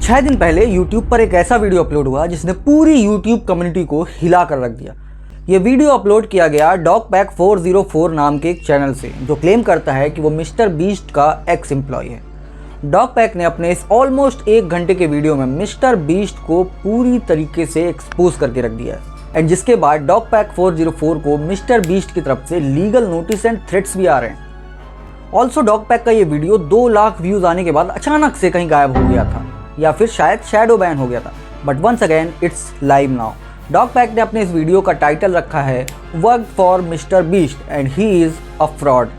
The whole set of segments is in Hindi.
6 दिन पहले YouTube पर एक ऐसा वीडियो अपलोड हुआ जिसने पूरी YouTube कम्युनिटी को हिला कर रख दिया। ये वीडियो अपलोड किया गया DogPack404 नाम के एक चैनल से, जो क्लेम करता है कि वो मिस्टर बीस्ट का एक्स एम्प्लॉय है। डॉगपैक ने अपने इस ऑलमोस्ट 1 घंटे के वीडियो में मिस्टर बीस्ट को पूरी तरीके से एक्सपोज करके रख दिया है, एंड जिसके बाद DogPack404 को मिस्टर बीस्ट की तरफ से लीगल नोटिस एंड थ्रेट्स भी आ रहे हैं। ऑल्सो डॉगपैक का ये वीडियो 2 लाख व्यूज आने के बाद अचानक से कहीं गायब हो गया था, या फिर शायद शैडो बैन हो गया था, but once again it's live now. Dogpack ने अपने इस वीडियो का टाइटल रखा है work for Mister Beast and he is a fraud,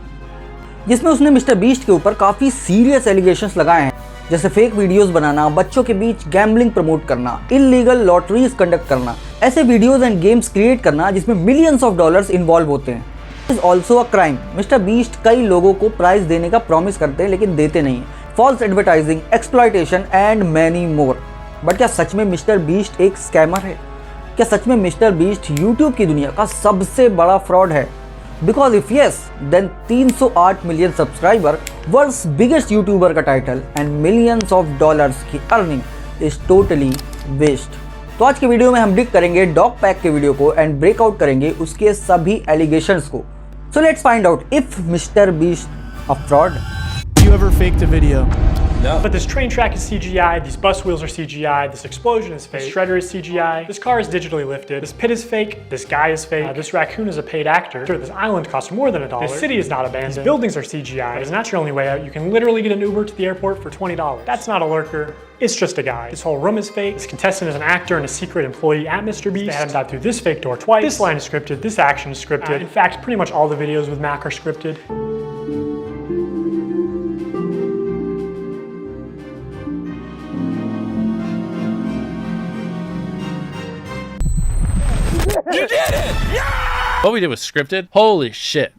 जिसमें उसने मिस्टर बीस्ट के ऊपर काफ़ी सीरियस एलिगेशंस लगाए हैं, जैसे फेक वीडियोस बनाना, बच्चों के बीच गैम्बलिंग प्रमोट करना, इलीगल लॉटरीज कंडक्ट करना, ऐसे वीडियोस एंड गेम्स क्रिएट करना जिसमें मिलियंस ऑफ डॉलर्स इन्वॉल्व होते हैं। Is also a crime. Mister beast कई लोगों को प्राइज देने का प्रॉमिस करते हैं लेकिन देते नहीं है, false advertising, exploitation and many more. But क्या सच में मिस्टर बीस्ट एक स्कैमर है? क्या सच में मिस्टर बीस्ट यूट्यूब की दुनिया का सबसे बड़ा फ्रॉड है? Because if yes, then 308 million subscriber, world's biggest YouTuber का title and millions of dollars की अर्निंग इज टोटली वेस्ट। तो आज के वीडियो में हम डिग करेंगे डॉगपैक के वीडियो को एंड ब्रेकआउट करेंगे उसके सभी एलिगेशंस को। So let's find out if mister beast a fraud. You ever faked a video? No. But this train track is CGI, these bus wheels are CGI, this explosion is fake, this shredder is CGI, this car is digitally lifted, this pit is fake, this guy is fake, this raccoon is a paid actor, sure, this island costs more than $1, this city is not abandoned, these buildings are CGI, but it's not your only way out. You can literally get an Uber to the airport for $20. That's not a lurker. It's just a guy. This whole room is fake. This contestant is an actor and a secret employee at Mr. Beast. They had him dive through this fake door twice. This line is scripted. This action is scripted. In fact, pretty much all the videos with Mac are scripted. You did it! Yeah! What we did was scripted? Holy shit.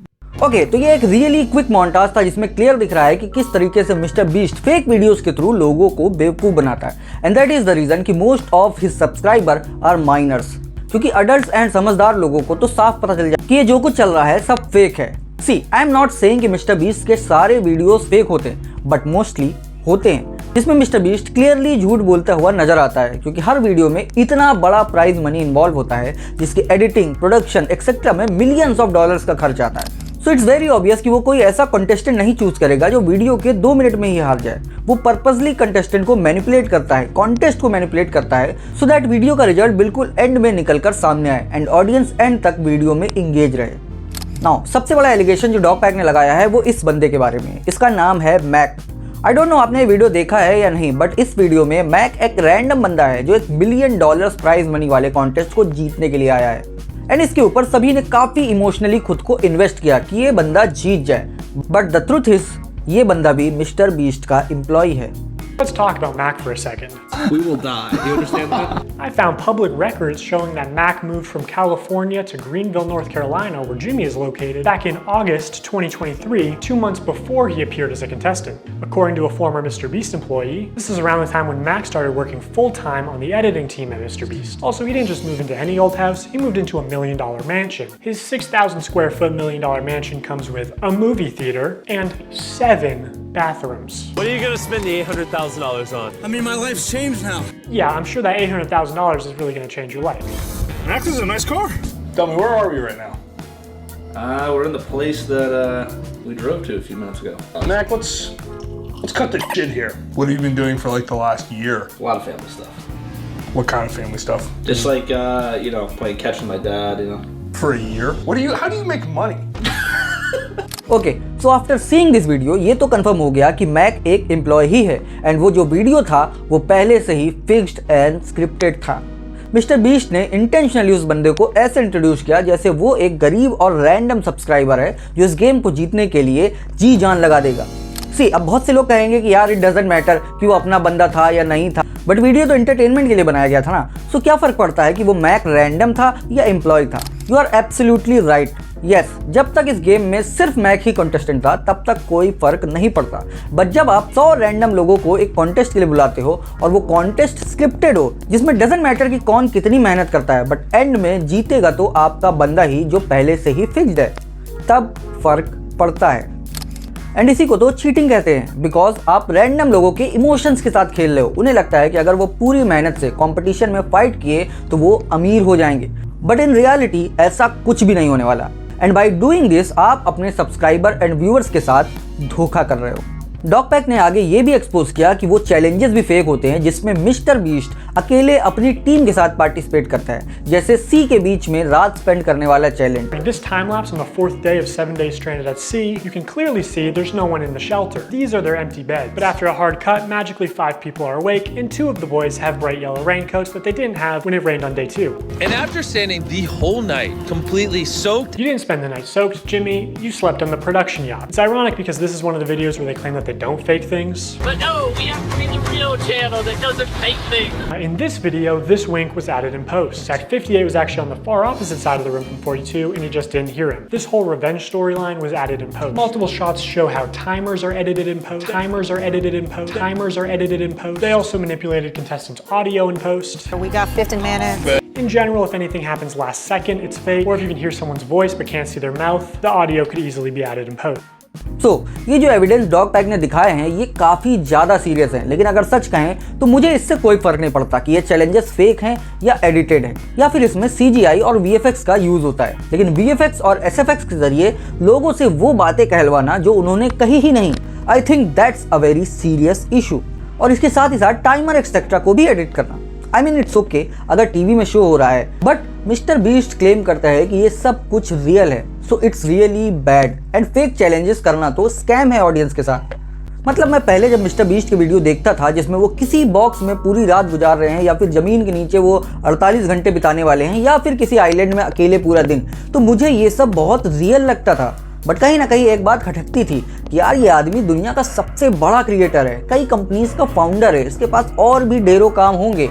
Okay, तो ये एक रियली क्विक मोन्टाज था जिसमें क्लियर दिख रहा है कि किस तरीके से मिस्टर बीस्ट फेक वीडियोस के थ्रू लोगों को बेवकूफ बनाता है, and that is the reason कि most of his subscriber are minors. क्योंकि अडल्ट्स एंड समझदार लोगों को तो साफ पता चल जाए कि ये जो कुछ चल रहा है सब फेक है। सी, आई एम नॉट सेइंग कि मिस्टर बीस्ट के सारे वीडियोस फेक होते हैं, बट मोस्टली होते हैं, जिसमें मिस्टर बीस्ट क्लियरली झूठ बोलता हुआ नजर आता है, क्योंकि हर वीडियो में इतना बड़ा प्राइज मनी इन्वॉल्व होता है जिसकी एडिटिंग, प्रोडक्शन एक्सेट्रा में मिलियंस ऑफ डॉलर्स का खर्च आता है। सो इट्स वेरी ऑब्वियस कि वो कोई ऐसा कंटेस्टेंट नहीं चूज करेगा जो वीडियो के 2 मिनट में ही हार जाए। वो पर्पसली कंटेस्टेंट को मैनिपुलेट करता है, कॉन्टेस्ट को मैनिपुलेट करता है, सो दैट वीडियो का रिजल्ट बिल्कुल एंड में निकलकर सामने आए एंड ऑडियंस एंड तक वीडियो में इंगेज रहे। नाउ सबसे बड़ा एलिगेशन जो डॉगपैक ने लगाया है वो इस बंदे के बारे में। इसका नाम है मैक। आई डोंट नो आपने ये वीडियो देखा है या नहीं, बट इस वीडियो में मैक एक रैंडम बंदा है जो $1 बिलियन प्राइज मनी वाले कॉन्टेस्ट को जीतने के लिए आया है, एंड इसके ऊपर सभी ने काफी इमोशनली खुद को इन्वेस्ट किया कि ये बंदा जीत जाए। बट द ट्रुथ इज, ये बंदा भी मिस्टर बीस्ट का एम्प्लॉय है। Let's talk about Mac for a second. We will die. Do you understand that? I found public records showing that Mac moved from California to Greenville, North Carolina, where Jimmy is located, back in August 2023, 2 months before he appeared as a contestant. According to a former Mr. Beast employee, this is around the time when Mac started working full-time on the editing team at Mr. Beast. Also, he didn't just move into any old house, he moved into a $1 million mansion. His 6,000 square foot $1 million mansion comes with a movie theater and 7 bathrooms. What are you gonna spend the $800,000 on? I mean, my life's changed now. Yeah, I'm sure that $800,000 is really gonna change your life. Max is a nice car. Tell me, where are we right now? We're in the place that we drove to a few minutes ago. Mac, let's cut the shit here. What have you been doing for like the last year? A lot of family stuff. What kind of family stuff? Just like playing catch with my dad, For a year? How do you make money? Okay, so after seeing this video ये तो कंफर्म हो गया कि मैक एक एम्प्लॉय ही है, एंड वो जो वीडियो था वो पहले से ही फिक्स्ड एंड स्क्रिप्टेड था। मिस्टर बीस्ट ने इंटेंशनली उस बंदे को ऐसे इंट्रोड्यूस किया जैसे वो एक गरीब और रैंडम सब्सक्राइबर है जो इस गेम को जीतने के लिए जी जान लगा देगा। सी, अब बहुत से लोग कहेंगे कि यार इट डजंट मैटर कि वो अपना बंदा था या नहीं था, बट वीडियो तो एंटरटेनमेंट के लिए बनाया गया था ना। सो क्या फर्क पड़ता है कि वो मैक रैंडम था या एम्प्लॉय था? You are absolutely right. Yes, जब तक इस गेम में सिर्फ मैक ही कॉन्टेस्टेंट था तब तक कोई फर्क नहीं पड़ता, बट जब आप 100 रैंडम लोगों को एक कॉन्टेस्ट के लिए बुलाते हो और वो कॉन्टेस्ट स्क्रिप्टेड हो जिसमें डजंट मैटर कि कौन कितनी मेहनत करता है, बट एंड में जीतेगा तो आपका बंदा ही जो पहले से ही फिक्स्ड है, तब फर्क पड़ता है। एंड इसी को तो चीटिंग कहते हैं, बिकॉज आप रैंडम लोगों के इमोशंस के साथ खेल रहे हो। उन्हें लगता है कि अगर वो पूरी मेहनत से कंपटीशन में फाइट किए तो वो अमीर हो जाएंगे, बट इन रियलिटी ऐसा कुछ भी नहीं होने वाला। एंड बाई डूइंग दिस आप अपने सब्सक्राइबर एंड व्यूअर्स के साथ धोखा कर रहे हो। डॉगपैक ने आगे ये भी एक्सपोज किया कि वो चैलेंजेस भी फेक होते हैं जिसमें मिस्टर बीस्ट अकेले अपनी टीम के साथ पार्टिसिपेट करता है, जैसे सी के बीच में रात स्पेंड करने वाला challenge. In this time lapse on the 4th day of 7 days stranded at sea, you can clearly see there's no one in the shelter. These are their empty beds. But after a hard cut, magically 5 people are awake, and 2 of the boys have bright yellow raincoats that they didn't have when it rained on day 2. And after standing the whole night, completely soaked, You didn't spend the night soaked, Jimmy. You slept on the production yacht. It's ironic because this is one of the videos where they claim that they don't fake things. But no, we have to be the real channel that doesn't fake things. In this video, this wink was added in post. Zach 58 was actually on the far opposite side of the room from 42, and he just didn't hear him. This whole revenge storyline was added in post. Multiple shots show how timers are edited in post. Timers are edited in post. Timers are edited in post. They also manipulated contestants' audio in post. We got 15 minutes. In general, if anything happens last second, it's fake. Or if you can hear someone's voice but can't see their mouth, the audio could easily be added in post. ये जो एविडेंस डॉगपैक ने दिखाए हैं ये काफ़ी ज़्यादा सीरियस हैं, लेकिन अगर सच कहें तो मुझे इससे कोई फ़र्क नहीं पड़ता कि ये चैलेंजेस फेक हैं या एडिटेड हैं या फिर इसमें CGI और VFX का यूज़ होता है। लेकिन VFX और SFX के ज़रिए लोगों से वो बातें कहलवाना जो उन्होंने कही ही नहीं, I think that's a very serious issue. और इसके साथ ही साथ टाइमर एक्सेट्रा को भी एडिट करना, आई मीन इट्स ओके अगर टीवी में शो हो रहा है, बट मिस्टर बीस्ट क्लेम करता है कि ये सब कुछ रियल है, so it's really bad. And fake challenges करना तो स्कैम है ऑडियंस के साथ। मतलब मैं पहले जब मिस्टर बीस्ट के वीडियो देखता था जिसमें वो किसी बॉक्स में पूरी रात गुजार रहे हैं या फिर ज़मीन के नीचे वो 48 घंटे बिताने वाले हैं या फिर किसी आइलैंड में अकेले पूरा दिन, तो मुझे ये सब बहुत रियल लगता था। बट कहीं ना कहीं एक बात खटकती थी कि यार ये आदमी दुनिया का सबसे बड़ा क्रिएटर है, कई कंपनीज का फाउंडर है, इसके पास और भी ढेरों काम होंगे,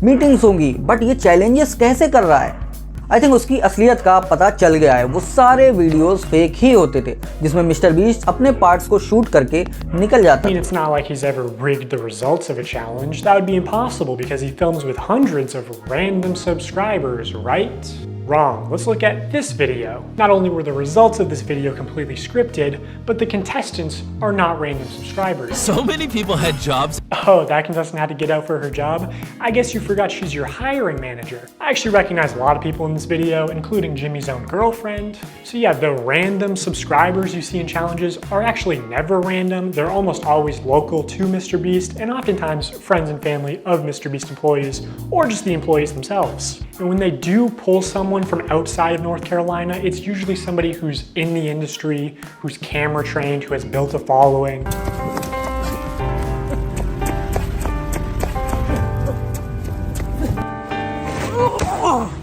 मीटिंग्स होंगी, बट ये चैलेंजेस कैसे कर रहा है। आई थिंक उसकी असलियत का पता चल गया है। वो सारे वीडियोस फेक ही होते थे जिसमें मिस्टर बीस्ट अपने पार्ट्स को शूट करके निकल जाता I mean, it's not like he's ever rigged the results of a challenge. That would be impossible because he films with hundreds of random subscribers, right? Wrong. Let's look at this video. Not only were the results of this video completely scripted, but the contestants are not random subscribers. so many people had jobs. Oh, that contestant had to get out for her job? I guess you forgot she's your hiring manager. I actually recognize a lot of people in this video, including Jimmy's own girlfriend. So yeah, the random subscribers you see in challenges are actually never random. They're almost always local to Mr. Beast and oftentimes friends and family of Mr. Beast employees or just the employees themselves. And when they do pull someone from outside of North Carolina, it's usually somebody who's in the industry, who's camera trained, who has built a following.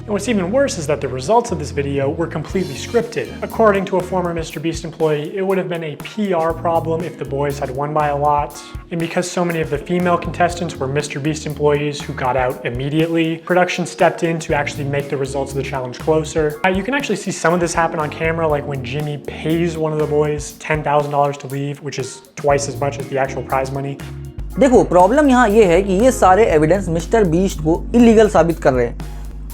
And what's even worse is that the results of this video were completely scripted. According to a former Mr. Beast employee, it would have been a PR problem if the boys had won by a lot. And because so many of the female contestants were Mr. Beast employees who got out immediately, production stepped in to actually make the results of the challenge closer. You can actually see some of this happen on camera, like when Jimmy pays one of the boys $10,000 to leave, which is twice as much as the actual prize money. देखो प्रॉब्लम यहाँ ये है कि ये सारे एविडेंस मिस्टर बीस्ट को इलीगल साबित कर रहे हैं।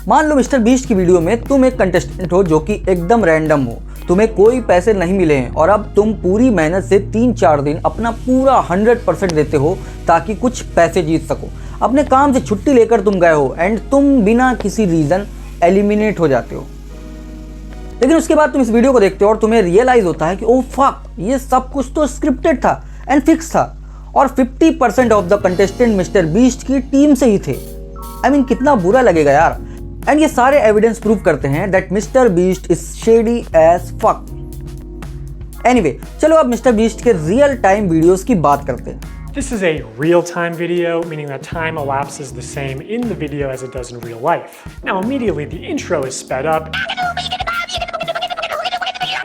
मान लो मिस्टर बीस्ट की वीडियो में तुम एक कंटेस्टेंट हो जो कि एकदम रैंडम हो, तुम्हें कोई पैसे नहीं मिले हैं और अब तुम पूरी मेहनत से 3-4 दिन अपना पूरा 100% देते हो ताकि कुछ पैसे जीत सको। अपने काम से छुट्टी लेकर तुम गए हो एंड तुम बिना किसी रीज़न एलिमिनेट हो जाते हो। लेकिन उसके बाद तुम इस वीडियो को देखते हो और तुम्हें रियलाइज होता है कि ओह फक, ये सब कुछ तो स्क्रिप्टेड था एंड फिक्स था और 50% of the contestant mister beast की टीम से ही थे। आई मीन कितना बुरा लगेगा यार। एंड ये सारे एविडेंस प्रूव करते हैं that Mister Beast is shady as fuck. Anyway, चलो अब मिस्टर बीस्ट के रियल टाइम वीडियोस की बात करते हैं। This is a real-time video, meaning that time elapses the same in the video as it does in real life. Now immediately the intro is sped up,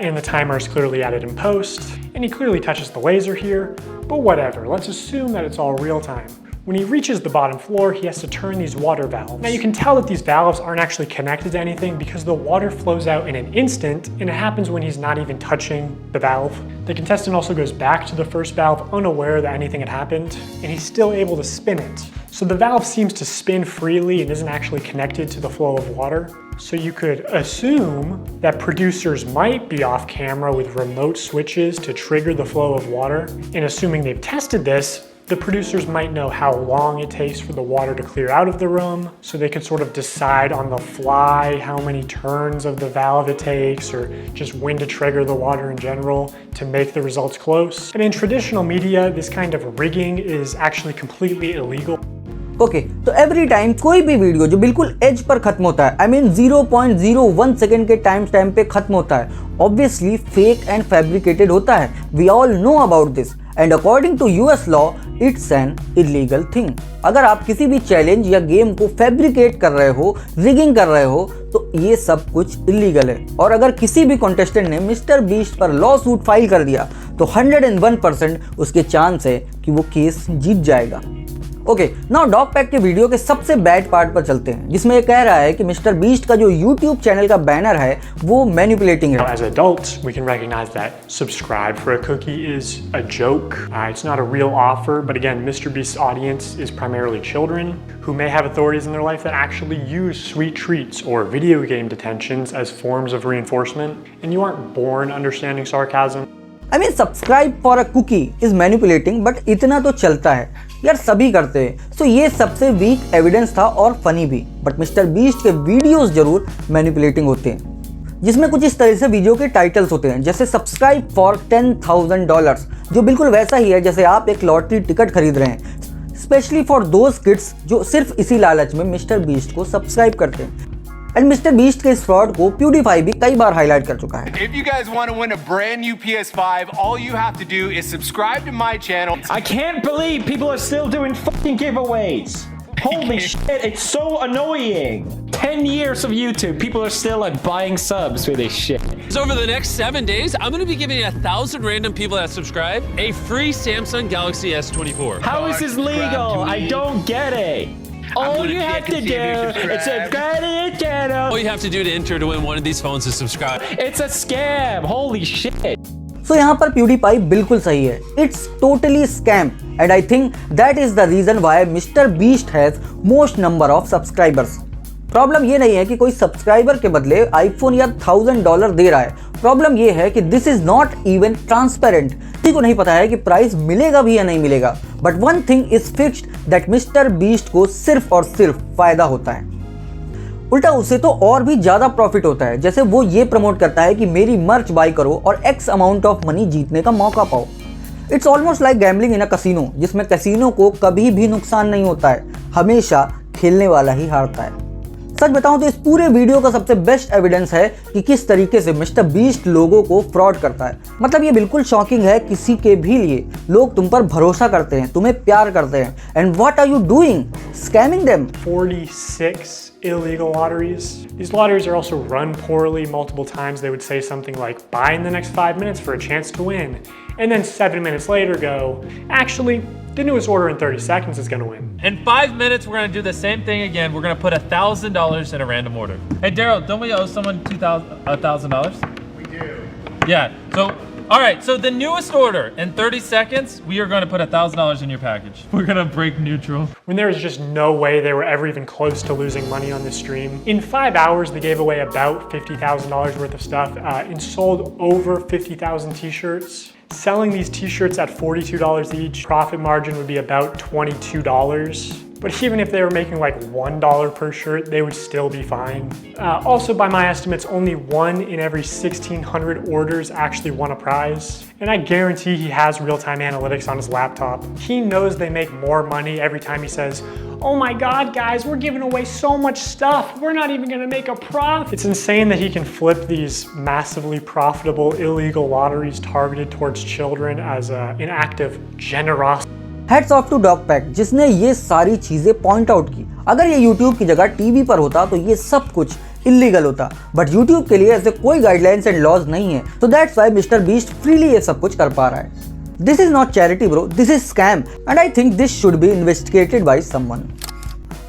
and the timer is clearly added in post, and he clearly touches the laser here, but whatever, let's assume that it's all real time. When he reaches the bottom floor, he has to turn these water valves. Now you can tell that these valves aren't actually connected to anything because the water flows out in an instant, and it happens when he's not even touching the valve. The contestant also goes back to the first valve unaware that anything had happened, and he's still able to spin it. So the valve seems to spin freely and isn't actually connected to the flow of water. So you could assume that producers might be off camera with remote switches to trigger the flow of water. And assuming they've tested this, the producers might know how long it takes for the water to clear out of the room, so they could sort of decide on the fly how many turns of the valve it takes, or just when to trigger the water in general to make the results close. And in traditional media, this kind of rigging is actually completely illegal. Okay तो एवरी टाइम कोई भी वीडियो जो बिल्कुल एज पर खत्म होता है, आई मीन 0.01 सेकेंड के टाइम पे खत्म होता है, ऑब्वियसली फेक एंड फैब्रिकेटेड होता है. We all know about this and according to US law it's an illegal thing. अगर आप किसी भी चैलेंज या गेम को फैब्रिकेट कर रहे हो, रिगिंग कर रहे हो, तो ये सब कुछ इलीगल है. और अगर किसी भी कॉन्टेस्टेंट ने मिस्टर बीस्ट पर लॉ सूट फाइल कर दिया तो 101% उसके चांस है कि वो केस जीत जाएगा. ओके, नाउ डॉग पैक के वीडियो के सबसे बैड पार्ट पर चलते हैं, जिसमें ये कह रहा है कि मिस्टर बीस्ट का जो यूट्यूब चैनल का बैनर है वो मैनिपुलेटिंग है. As adults, we can recognize that subscribe for a cookie is a joke. It's not a real offer, but again, Mr. Beast's audience is primarily children who may have authorities in their life that actually use sweet treats or video game detentions as forms of reinforcement, and you aren't born understanding sarcasm. I mean subscribe for a cookie is manipulating, but इतना तो चलता है यार, सभी करते हैं. सो ये सबसे वीक एविडेंस था और फनी भी, बट मिस्टर बीस्ट के वीडियोस जरूर मैनिपुलेटिंग होते हैं, जिसमें कुछ इस तरह से वीडियो के टाइटल्स होते हैं, जैसे सब्सक्राइब फॉर $10,000, जो बिल्कुल वैसा ही है जैसे आप एक लॉटरी टिकट खरीद रहे हैं, स्पेशली फॉर दोज किड्स जो सिर्फ इसी लालच में मिस्टर बीस्ट को सब्सक्राइब करते हैं. एंड मिस्टर बीस्ट के इस फ्रॉड को प्यूडीफाई भी कई बार हाईलाइट कर चुका है. If you guys want to win a brand new PS5, all you have to do is subscribe to my channel. I can't believe people are still doing fucking giveaways. Holy shit, it's so annoying. 10 years of YouTube, people are still like buying subs for this shit. So over the next 7 days, I'm going to be giving 1,000 random people that subscribe a free Samsung Galaxy S24. How is this legal? I don't get it. All you have to do is subscribe to the channel. All you have to do to enter to win one of these phones is subscribe. It's a scam. Holy shit. So यहाँ पर PewDiePie बिल्कुल सही है. It's totally scam, and I think that is the reason why Mr. Beast has most number of subscribers. Problem ये नहीं है कि कोई सब्सक्राइबर के बदले आईफोन या $1,000 दे रहा है. प्रॉब्लम ये है कि this is not even transparent. किसी को नहीं पता है कि प्राइस मिलेगा भी या नहीं मिलेगा. But one thing is fixed that Mister beast को सिर्फ और सिर्फ फायदा होता है. उल्टा उससे तो और भी ज्यादा प्रॉफिट होता है. जैसे वो ये प्रमोट करता है कि मेरी मर्च बाय करो और एक्स अमाउंट ऑफ मनी जीतने का मौका पाओ. It's almost like gambling in a casino, जिसमें कसिनो को कभी भी नुकसान नहीं होता है, हमेशा खेलने वाला ही हारता है. सच बताऊं तो इस पूरे वीडियो का सबसे बेस्ट एविडेंस है कि किस तरीके से मिस्टर बीस्ट लोगों को फ्रॉड करता है. मतलब ये बिल्कुल शॉकिंग है किसी के भी लिए. लोग तुम पर भरोसा करते हैं, तुम्हें प्यार करते हैं, and what are you doing? Scamming them. 46 illegal lotteries. These lotteries are also run poorly. Multiple times they would say something like, buy in the next 5 minutes for a chance to win. And then 7 minutes later go, actually, the newest order in 30 seconds is going to win. In 5 minutes, we're going to do the same thing again. We're going to put $1,000 in a random order. Hey, Daryl, don't we owe someone $1,000? We do. Yeah. So, all right. So the newest order in 30 seconds, we are going to put $1,000 in your package. We're going to break neutral. When there was just no way they were ever even close to losing money on this stream. In 5 hours, they gave away about $50,000 worth of stuff and sold over 50,000 t-shirts. Selling these t-shirts at $42 each, profit margin would be about $22. But even if they were making like $1 per shirt, they would still be fine. Also, by my estimates, only 1 in every 1,600 orders actually won a prize. And I guarantee he has real-time analytics on his laptop. He knows they make more money every time he says, oh my God, guys, we're giving away so much stuff. We're not even gonna make a profit. It's insane that he can flip these massively profitable illegal lotteries targeted towards children as an act of generosity. Heads off to dog pack, जिसने ये सारी चीजें पॉइंट आउट की. अगर ये यूट्यूब की जगह टीवी पर होता तो ये सब कुछ इलीगल होता, बट यूट्यूब के लिए ऐसे कोई गाइडलाइंस एंड लॉज नहीं है. तो that's why mister beast freely ये सब कुछ कर पा रहा है. This is not charity bro, this is scam, and I think this should be investigated by someone.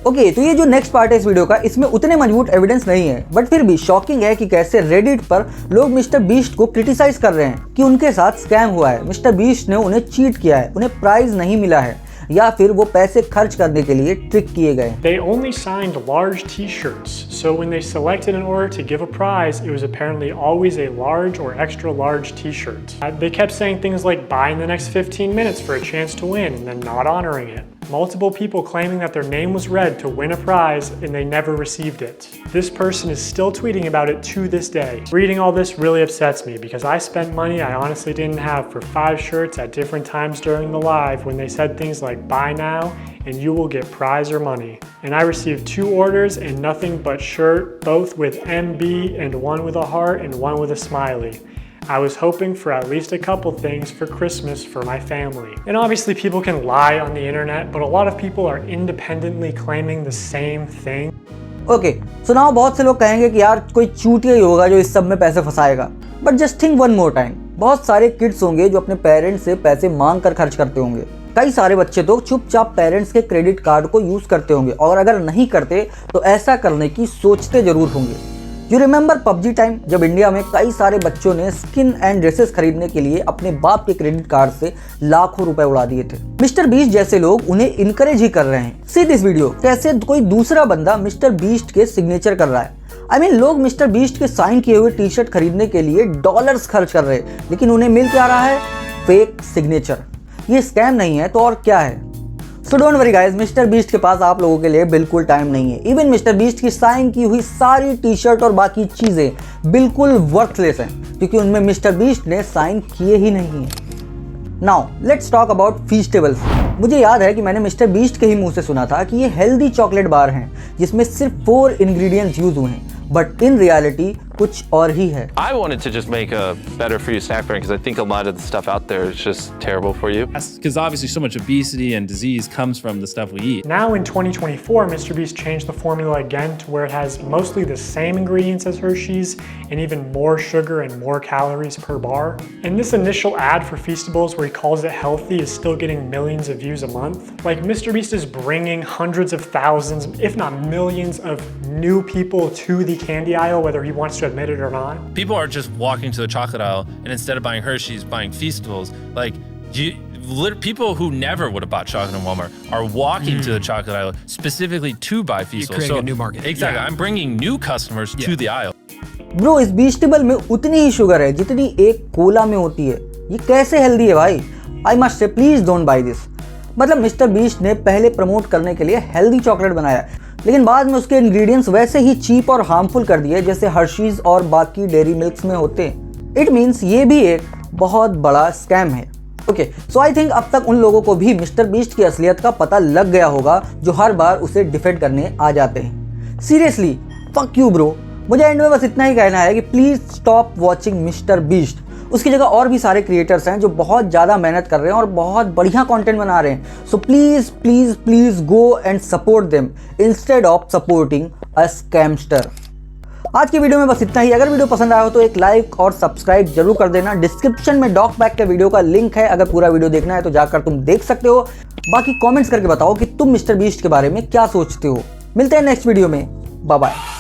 Okay, तो ये जो नेक्स्ट पार्ट है इस वीडियो का, इसमें उतने मजबूत एविडेंस नहीं है, बट फिर भी शॉकिंग है कि कैसे रेडिट पर लोग मिस्टर बीस्ट को क्रिटिसाइज कर रहे हैं कि उनके साथ स्कैम हुआ है, मिस्टर बीस्ट ने उन्हें चीट किया है, उन्हें प्राइज नहीं मिला है. या फिर वो पैसे खर्च करने के लिए ट्रिक किए गए। They only signed large t-shirts, so when they selected an order to give a prize, it was apparently always a large or extra large t-shirt. They kept saying things like buy in the next 15 minutes for a chance to win and then not honoring it. Multiple people claiming that their name was read to win a prize and they never received it. This person is still tweeting about it to this day. Reading all this really upsets me because I spent money I honestly didn't have for 5 shirts at different times during the live when they said things like buy now and you will get prize or money. And I received 2 orders and nothing but shirt, both with MB and one with a heart and one with a smiley. I was hoping for at least a couple things for Christmas for my family. And obviously people can lie on the internet, but a lot of people are independently claiming the same thing. Okay, so now बहुत से लोग कहेंगे कि यार कोई चूतिया ही होगा जो इस सब में पैसे फंसाएगा। But just think one more time, बहुत सारे किड्स होंगे जो अपने पेरेंट्स से पैसे मांग कर खर्च करते होंगे। कई सारे बच्चे तो चुपचाप पेरेंट्स के क्रेडिट कार्ड को यूज करते होंगे, और अगर नहीं करते तो ऐसा करने की सोचते जरूर होंगे। यू रिमेंबर पबजी टाइम, जब इंडिया में कई सारे बच्चों ने स्किन एंड ड्रेसेस खरीदने के लिए अपने बाप के क्रेडिट कार्ड से लाखों रुपए उड़ा दिए थे। मिस्टर बीस्ट जैसे लोग उन्हें इनकरेज ही कर रहे हैं। सी दिस वीडियो, कैसे कोई दूसरा बंदा मिस्टर बीस्ट के सिग्नेचर कर रहा है। I mean, लोग मिस्टर बीस्ट के साइन किए हुए टी शर्ट खरीदने के लिए डॉलर्स खर्च कर रहे हैं, लेकिन उन्हें मिल क्या रहा है? Fake signature. ये स्कैम नहीं है तो और क्या है? So don't worry guys, mister Beast के पास आप लोगों के लिए बिल्कुल टाइम नहीं है। इवन मिस्टर बीस्ट की साइन की हुई सारी टी शर्ट और बाकी चीजें बिल्कुल वर्थलेस हैं, क्योंकि उनमें मिस्टर बीस्ट ने साइन किए ही नहीं है। Now let's talk about Feastables. मुझे याद है कि मैंने मिस्टर बीस्ट के ही मुंह से सुना था कि ये हेल्दी चॉकलेट बार हैं जिसमें सिर्फ 4 इंग्रेडिएंट्स यूज हुए हैं, बट इन रियलिटी कुछ और ही है। I wanted to just make a better for you snack brand because I think a lot of the stuff out there is just terrible for you. Because obviously so much obesity and disease comes from the stuff we eat. Now in 2024, Mr. Beast changed the formula again to where it has mostly the same ingredients as Hershey's and even more sugar and more calories per bar. And this initial ad for Feastables where he calls it healthy is still getting millions of views a month. Like, Mr. Beast is bringing hundreds of thousands, if not millions of new people to the candy aisle, whether he wants to admit it or not. People are just walking to the chocolate aisle and instead of buying Hershey's, buying Feastables. Like, people who never would have bought chocolate in Walmart are walking to the chocolate aisle specifically to buy Feastables. You're creating a new market. Exactly. I'm bringing new customers to the aisle. Bro, इस बीस्टेबल में उतनी ही शुगर है जितनी एक कोला में होती है। ये कैसे हेल्दी है भाई? I must say please don't by this. मतलब मिस्टर बीस्ट ने पहले प्रमोट करने के लिए हेल्दी चॉकलेट बनाया, लेकिन बाद में उसके इंग्रेडिएंट्स वैसे ही चीप और हार्मफुल कर दिए जैसे हर्शीज और बाकी डेयरी मिल्क्स में होते। इट मीन्स ये भी एक बहुत बड़ा स्कैम है। ओके, सो आई थिंक अब तक उन लोगों को भी मिस्टर बीस्ट की असलियत का पता लग गया होगा जो हर बार उसे डिफेंड करने आ जाते हैं। Seriously fuck you bro. मुझे एंड में बस इतना ही कहना है कि please stop watching mister beast. उसकी जगह और भी सारे क्रिएटर्स हैं जो बहुत ज़्यादा मेहनत कर रहे हैं और बहुत बढ़िया कंटेंट बना रहे हैं। So please please please go and support them instead of supporting a scamster. आज की वीडियो में बस इतना ही। अगर वीडियो पसंद आया हो तो एक लाइक और सब्सक्राइब जरूर कर देना। डिस्क्रिप्शन में डॉक बैक के वीडियो का लिंक है, अगर पूरा वीडियो देखना है तो जाकर तुम देख सकते हो। बाकी कॉमेंट्स करके बताओ कि तुम मिस्टर बीस्ट के बारे में क्या सोचते हो। मिलते हैं नेक्स्ट वीडियो में। Bye bye.